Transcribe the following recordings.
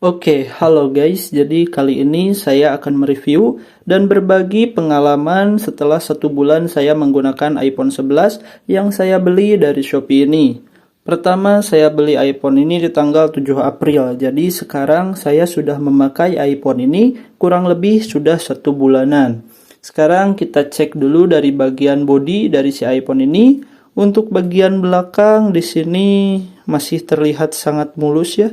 Oke, halo guys. Jadi kali ini saya akan mereview dan berbagi pengalaman setelah 1 bulan saya menggunakan iPhone 11 yang saya beli dari Shopee ini. Pertama, saya beli iPhone ini di tanggal 7 April. Jadi sekarang saya sudah memakai iPhone ini kurang lebih sudah 1 bulanan. Sekarang kita cek dulu dari bagian bodi dari si iPhone ini. Untuk bagian belakang di sini masih terlihat sangat mulus ya.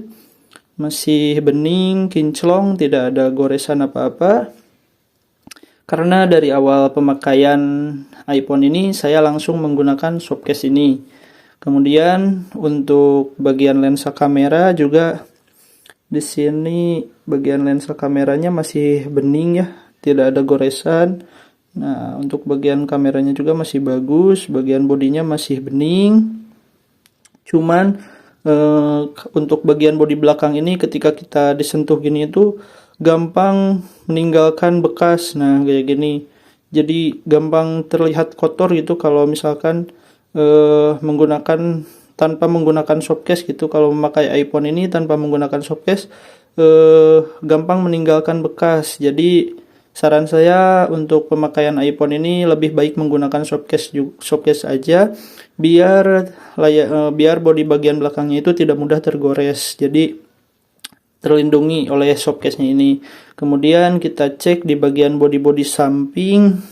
Masih bening, kinclong, tidak ada goresan apa-apa. Karena dari awal pemakaian iPhone ini saya langsung menggunakan softcase ini. Kemudian untuk bagian lensa kamera juga di sini bagian lensa kameranya masih bening ya, tidak ada goresan. Nah, untuk bagian kameranya juga masih bagus, bagian bodinya masih bening. Cuman untuk bagian bodi belakang ini ketika kita disentuh gini itu gampang meninggalkan bekas. Nah, kayak gini. Jadi gampang terlihat kotor gitu kalau misalkan tanpa menggunakan softcase gitu. Kalau memakai iPhone ini tanpa menggunakan softcase gampang meninggalkan bekas. Jadi saran saya untuk pemakaian iPhone ini lebih baik menggunakan softcase aja biar bodi bagian belakangnya itu tidak mudah tergores. Jadi terlindungi oleh softcase-nya ini. Kemudian kita cek di bagian bodi samping.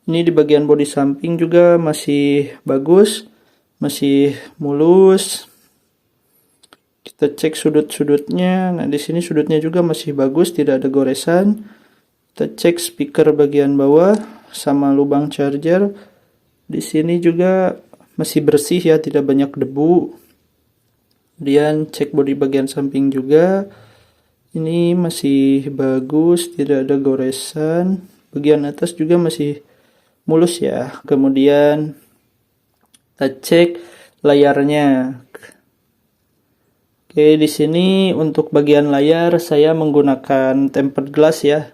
Ini di bagian bodi samping juga masih bagus, masih mulus. Kita cek sudut-sudutnya. Nah, di sini sudutnya juga masih bagus, tidak ada goresan. Kita cek speaker bagian bawah sama lubang charger. Di sini juga masih bersih ya, tidak banyak debu. Kemudian cek bodi bagian samping juga. Ini masih bagus, tidak ada goresan. Bagian atas juga masih mulus ya. Kemudian kita cek layarnya. Oke, di sini untuk bagian layar saya menggunakan tempered glass ya.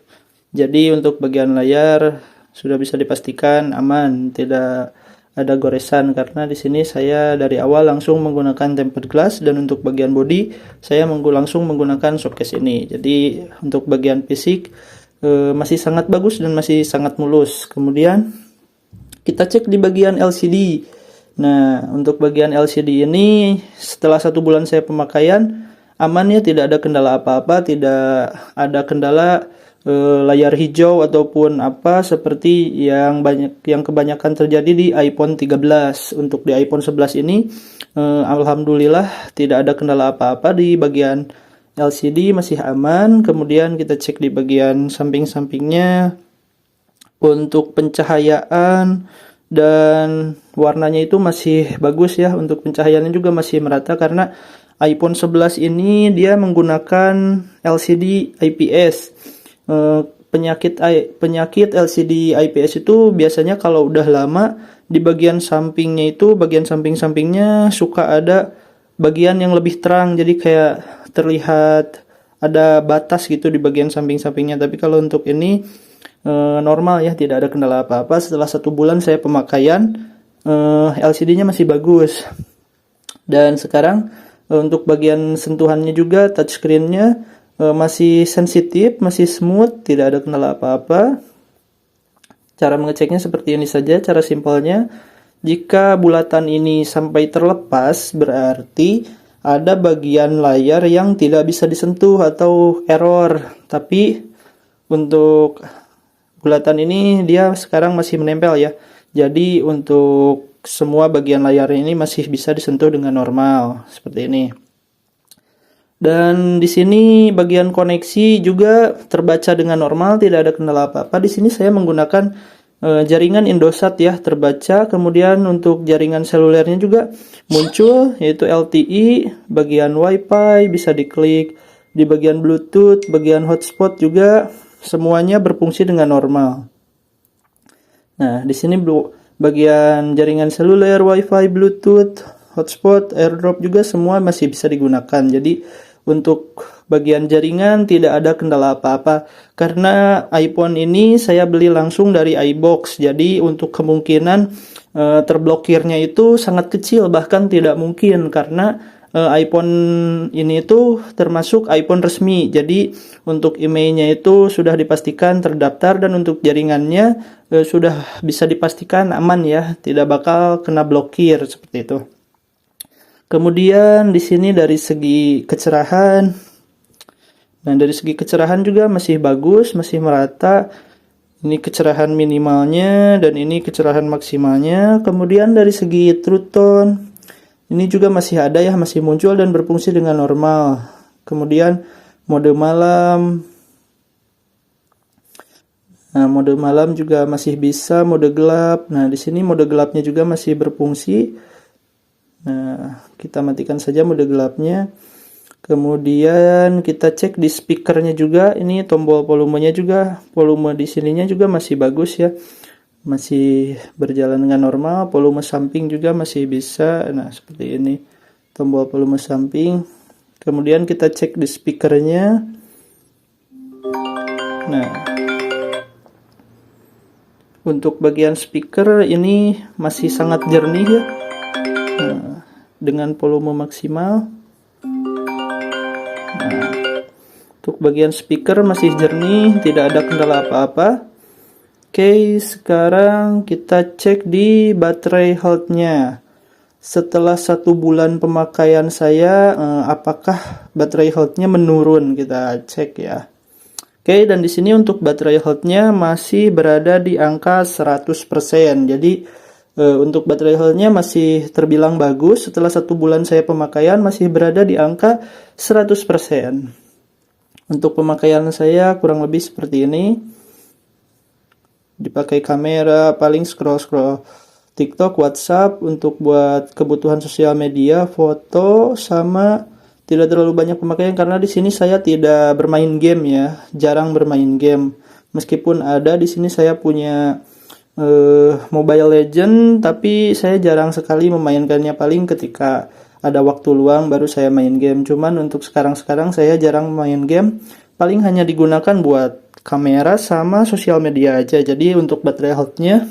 Jadi untuk bagian layar sudah bisa dipastikan aman, tidak ada goresan karena di sini saya dari awal langsung menggunakan tempered glass, dan untuk bagian bodi saya langsung menggunakan softcase ini. Jadi untuk bagian fisik masih sangat bagus dan masih sangat mulus. Kemudian kita cek di bagian LCD. Nah, untuk bagian LCD ini setelah 1 bulan saya pemakaian aman ya, tidak ada kendala apa-apa, tidak ada kendala layar hijau ataupun apa seperti yang kebanyakan terjadi di iPhone 13. Untuk di iPhone 11 ini alhamdulillah tidak ada kendala apa-apa di bagian LCD, masih aman. Kemudian kita cek di bagian samping-sampingnya. Untuk pencahayaan dan warnanya itu masih bagus ya. Untuk pencahayaannya juga masih merata karena iPhone 11 ini dia menggunakan LCD IPS. Penyakit LCD IPS itu biasanya kalau udah lama di bagian sampingnya itu, bagian samping-sampingnya suka ada bagian yang lebih terang, jadi kayak terlihat ada batas gitu di bagian samping-sampingnya. Tapi kalau untuk ini normal ya, tidak ada kendala apa-apa. Setelah 1 bulan saya pemakaian LCD-nya masih bagus. Dan sekarang untuk bagian sentuhannya juga touchscreen-nya masih sensitif, masih smooth, tidak ada kendala apa-apa. Cara mengeceknya seperti ini saja, cara simpelnya. Jika bulatan ini sampai terlepas, berarti ada bagian layar yang tidak bisa disentuh atau error. Tapi untuk bulatan ini dia sekarang masih menempel ya. Jadi untuk semua bagian layar ini masih bisa disentuh dengan normal, seperti ini. Dan di sini bagian koneksi juga terbaca dengan normal, tidak ada kendala apa-apa. Di sini saya menggunakan jaringan Indosat ya, terbaca. Kemudian untuk jaringan selulernya juga muncul, yaitu LTE, bagian WiFi bisa diklik, di bagian Bluetooth, bagian hotspot juga semuanya berfungsi dengan normal. Nah, di sini bagian jaringan seluler, WiFi, Bluetooth, hotspot, AirDrop juga semua masih bisa digunakan. Jadi untuk bagian jaringan tidak ada kendala apa-apa karena iPhone ini saya beli langsung dari iBox. Jadi untuk kemungkinan terblokirnya itu sangat kecil, bahkan tidak mungkin karena iPhone ini itu termasuk iPhone resmi. Jadi untuk emailnya itu sudah dipastikan terdaftar dan untuk jaringannya sudah bisa dipastikan aman ya, tidak bakal kena blokir seperti itu. Kemudian di sini dari segi kecerahan, nah dari segi kecerahan juga masih bagus, masih merata. Ini kecerahan minimalnya dan ini kecerahan maksimalnya. Kemudian dari segi True Tone, ini juga masih ada ya, masih muncul dan berfungsi dengan normal. Kemudian mode malam. Nah, mode malam juga masih bisa, mode gelap. Nah, di sini mode gelapnya juga masih berfungsi. Nah, kita matikan saja mode gelapnya. Kemudian kita cek di speakernya juga, ini tombol volumenya juga, volume di sininya juga masih bagus ya. Masih berjalan dengan normal, volume samping juga masih bisa. Nah, seperti ini. Tombol volume samping. Kemudian kita cek di speakernya. Nah, untuk bagian speaker ini masih sangat jernih ya. Nah, dengan volume maksimal. Nah, untuk bagian speaker masih jernih, tidak ada kendala apa-apa. Oke, sekarang kita cek di baterai health-nya. Setelah 1 bulan pemakaian saya, apakah baterai health-nya menurun? Kita cek ya. Oke, dan di sini untuk baterai health-nya masih berada di angka 100%. Jadi untuk baterai health-nya masih terbilang bagus. Setelah 1 bulan saya pemakaian masih berada di angka 100%. Untuk pemakaian saya kurang lebih seperti ini. Dipakai kamera, paling scroll-scroll TikTok, WhatsApp, untuk buat kebutuhan sosial media, foto, sama tidak terlalu banyak pemakaian karena di sini saya tidak bermain game ya, jarang bermain game. Meskipun ada di sini saya punya Mobile Legend, tapi saya jarang sekali memainkannya, paling ketika ada waktu luang baru saya main game. Cuman untuk sekarang-sekarang saya jarang main game, paling hanya digunakan buat kamera sama sosial media aja. Jadi untuk baterai health-nya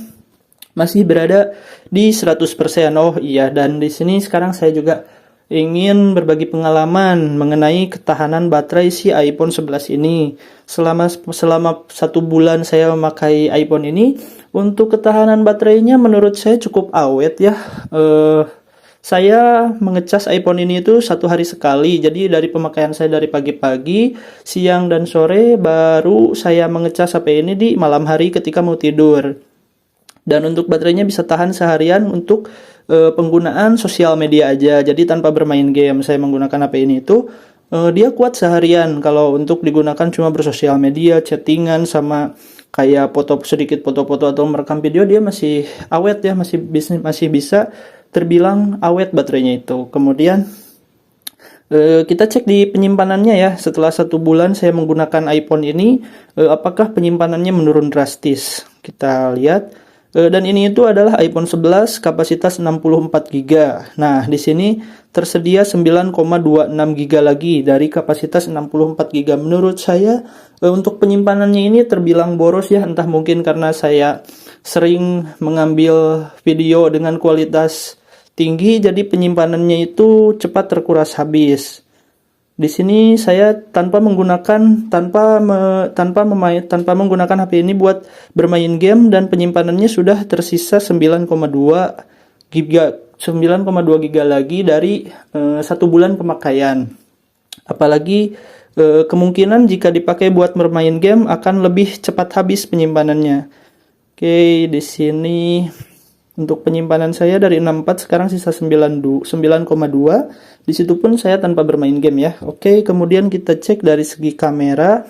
masih berada di 100%. Oh iya, dan di sini sekarang saya juga ingin berbagi pengalaman mengenai ketahanan baterai si iPhone 11 ini. Selama 1 bulan saya memakai iPhone ini, untuk ketahanan baterainya menurut saya cukup awet ya. Saya mengecas iPhone ini itu 1 hari sekali. Jadi dari pemakaian saya dari pagi-pagi, siang dan sore, baru saya mengecas HP ini di malam hari ketika mau tidur. Dan untuk baterainya bisa tahan seharian untuk penggunaan sosial media aja. Jadi tanpa bermain game, saya menggunakan HP ini itu dia kuat seharian. Kalau untuk digunakan cuma bersosial media, chattingan, sama kayak sedikit foto-foto atau merekam video, dia masih awet ya, masih bisa terbilang awet baterainya itu. Kemudian kita cek di penyimpanannya ya. Setelah 1 bulan saya menggunakan iPhone ini, apakah penyimpanannya menurun drastis? Kita lihat. Dan ini itu adalah iPhone 11 kapasitas 64 GB. Nah, di sini tersedia 9,26 GB lagi dari kapasitas 64 GB. Menurut saya untuk penyimpanannya ini terbilang boros ya, entah mungkin karena saya sering mengambil video dengan kualitas tinggi, jadi penyimpanannya itu cepat terkuras habis. Di sini saya tanpa menggunakan HP ini buat bermain game, dan penyimpanannya sudah tersisa 9,2 GB lagi dari 1 bulan pemakaian. Apalagi kemungkinan jika dipakai buat bermain game akan lebih cepat habis penyimpanannya. Oke, di sini untuk penyimpanan saya dari 64 sekarang sisa 9,2. Di situ pun saya tanpa bermain game ya. Oke, kemudian kita cek dari segi kamera.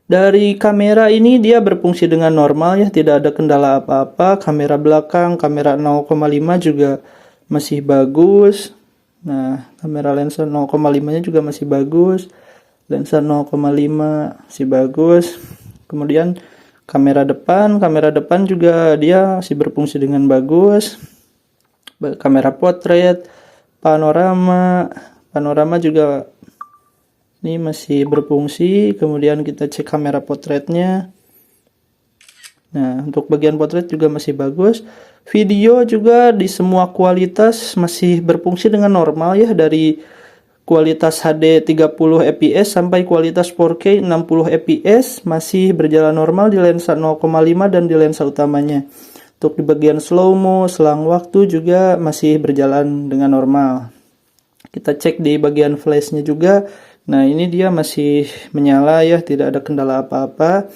Dari kamera ini dia berfungsi dengan normal ya, tidak ada kendala apa-apa. Kamera belakang, kamera 0,5 juga masih bagus. Nah, kamera lensa 0,5-nya juga masih bagus. Lensa 0,5 masih bagus. Kemudian kamera depan juga dia masih berfungsi dengan bagus. Kamera potret, panorama juga ini masih berfungsi. Kemudian kita cek kamera potretnya. Nah, untuk bagian potret juga masih bagus. Video juga di semua kualitas masih berfungsi dengan normal ya, dari kualitas HD 30 fps sampai kualitas 4K 60 fps masih berjalan normal di lensa 0,5 dan di lensa utamanya. Untuk di bagian slow mo, selang waktu juga masih berjalan dengan normal. Kita cek di bagian flashnya juga. Nah, ini dia masih menyala ya, tidak ada kendala apa-apa.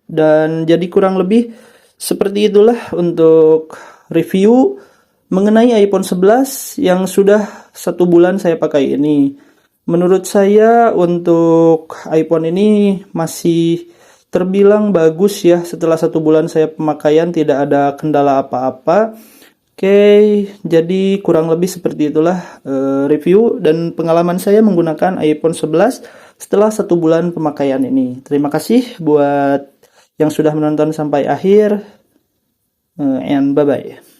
Dan jadi kurang lebih seperti itulah untuk review mengenai iPhone 11 yang sudah 1 bulan saya pakai ini. Menurut saya untuk iPhone ini masih terbilang bagus ya. Setelah 1 bulan saya pemakaian tidak ada kendala apa-apa. Oke, jadi kurang lebih seperti itulah review dan pengalaman saya menggunakan iPhone 11 setelah 1 bulan pemakaian ini. Terima kasih buat yang sudah menonton sampai akhir, and bye-bye.